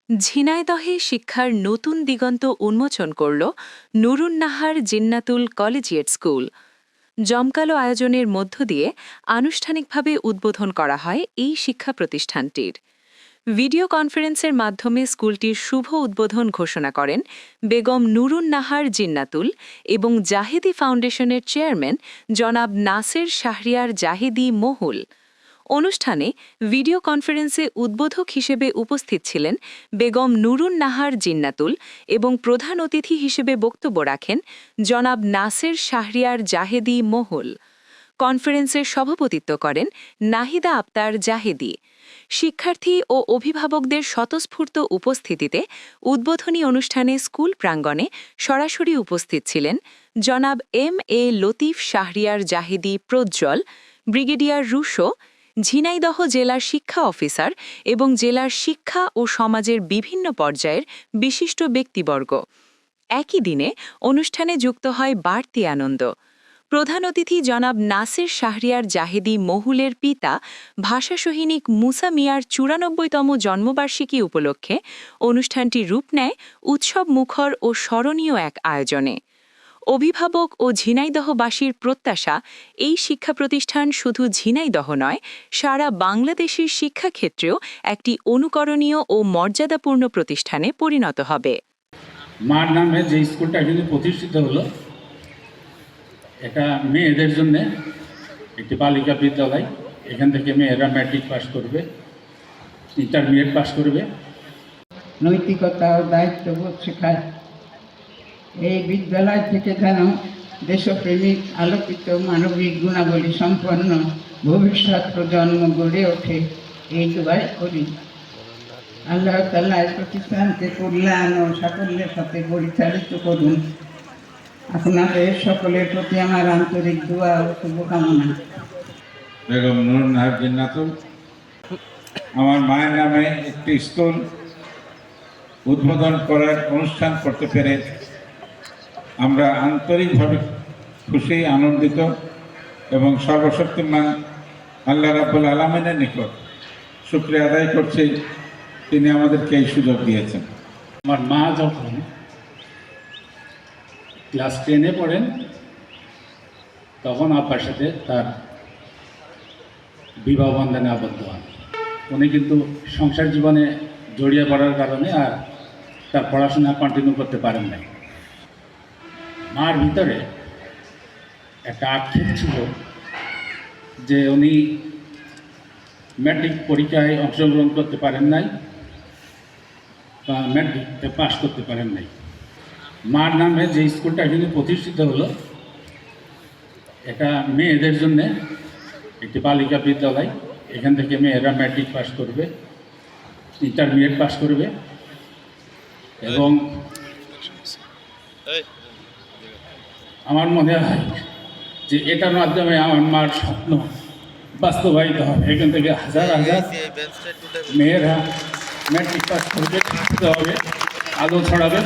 ঝিনাইদহে শিক্ষার নতুন দিগন্ত উন্মোচন করল নুরুন নাহার জিন্নাতুল কলেজিয়েট স্কুল। জমকালো আয়োজনের মধ্য দিয়ে আনুষ্ঠানিকভাবে উদ্বোধন করা হয় এই শিক্ষা প্রতিষ্ঠানটির। ভিডিও কনফারেন্সের মাধ্যমে স্কুলটির শুভ উদ্বোধন ঘোষণা করেন বেগম নুরুন নাহার জিন্নাতুল এবং জাহেদি ফাউন্ডেশনের চেয়ারম্যান জনাব নাসের শাহরিয়ার জাহেদি মহুল। অনুষ্ঠানে ভিডিও কনফারেন্সে উদ্বোধক হিসেবে উপস্থিত ছিলেন বেগম নুরুন নাহার জিন্নাতুল এবং প্রধান অতিথি হিসেবে বক্তব্য রাখেন জনাব নাসের শাহরিয়ার জাহেদি মহুল। কনফারেন্সের সভাপতিত্ব করেন নাহিদা আক্তার জাহেদি। শিক্ষার্থী ও অভিভাবকদের স্বতঃস্ফূর্ত উপস্থিতিতে উদ্বোধনী অনুষ্ঠানে স্কুল প্রাঙ্গণে সরাসরি উপস্থিত ছিলেন জনাব এম.এ. লতিফ শাহরিয়ার জাহেদি প্রজ্জ্বল, ব্রিগেডিয়ার রুশো, ঝিনাইদহ জেলার শিক্ষা অফিসার এবং জেলার শিক্ষা ও সমাজের বিভিন্ন পর্যায়ের বিশিষ্ট ব্যক্তিবর্গ। একই দিনে অনুষ্ঠানে যুক্ত হয় বাড়তি আনন্দ। প্রধান অতিথি জনাব নাসের শাহরিয়ার জাহেদি মহুলের পিতা ভাষা সৈনিক মুসা মিয়ার ৯৪তম জন্মবার্ষিকী উপলক্ষে অনুষ্ঠানটি রূপ নেয় উৎসব মুখর ও স্মরণীয় এক আয়োজনে। অভিভাবক ও ঝিনাইদহবাসীর প্রত্যাশা, এই শিক্ষা প্রতিষ্ঠান শুধু ঝিনাইদহ নয়, সারা বাংলাদেশের শিক্ষাক্ষেত্রেও একটি অনুকরণীয় ও মর্যাদাপূর্ণ প্রতিষ্ঠানে পরিণত হবে। মার নামে যে স্কুলটা কিন্তু প্রতিষ্ঠিত হলো, এটা মেয়েদের জন্য একটি বালিকা বিদ্যালয়। এখান থেকে মেয়েরা ম্যাট্রিক পাস করবে, ইন্টারমিডিয়েট পাস করবে। নৈতিকতা ও দায়িত্ববোধ শেখায়। এই বিদ্যালয় থেকে যেন দেশপ্রেমিক, আলোকিত, মানবিক গুণাবলী সম্পন্ন ভবিষ্যৎ প্রজন্ম গড়ে ওঠে, এই দোয়াই করি। আল্লাহ তাআলা এই প্রতিষ্ঠানকে কল্যাণ ও সাফল্যের সাথে পরিচালিত করুন। আপনাদের সকলের প্রতি আমার আন্তরিক দোয়া ও শুভকামনা। বেগম নুরুন নাহার জিন্নাতুল, আমার মায়ের নামে একটি স্কুল উদ্বোধন করার অনুষ্ঠান করতে পেরে আমরা আন্তরিকভাবে খুশি, আনন্দিত এবং সর্বশক্তিমান আল্লাহ রাব্বুল আলামিনের নিকট শুকরিয়া আদায় করছি, তিনি আমাদেরকে এই সুযোগ দিয়েছেন। আমার মা যখন ক্লাস 10-এ পড়েন, তখন আব্বার সাথে তার বিবাহ বন্ধনে আবদ্ধ হন। উনি কিন্তু সংসার জীবনে জড়িয়ে পড়ার কারণে আর তার পড়াশোনা কন্টিনিউ করতে পারেন নাই। মার ভিতরে একটা আক্ষেপ ছিল যে উনি ম্যাট্রিক পরীক্ষায় অংশগ্রহণ করতে পারেন নাই বা ম্যাট্রিকটা পাস করতে পারেন নাই। মার নামে যে স্কুলটা কিন্তু প্রতিষ্ঠিত হলো, এটা মেয়েদের জন্য একটি বালিকা বিদ্যালয়। এখান থেকে মেয়েরা ম্যাট্রিক পাস করবে, ইন্টারমিডিয়েট পাস করবে এবং আমার মনে হয় যে এটার মাধ্যমে আমার মার স্বপ্ন বাস্তবায়িত হবে। এখান থেকে হাজার হাজার মেয়েরা ম্যাট্রিক পাস করবে, আলো ছড়াবে।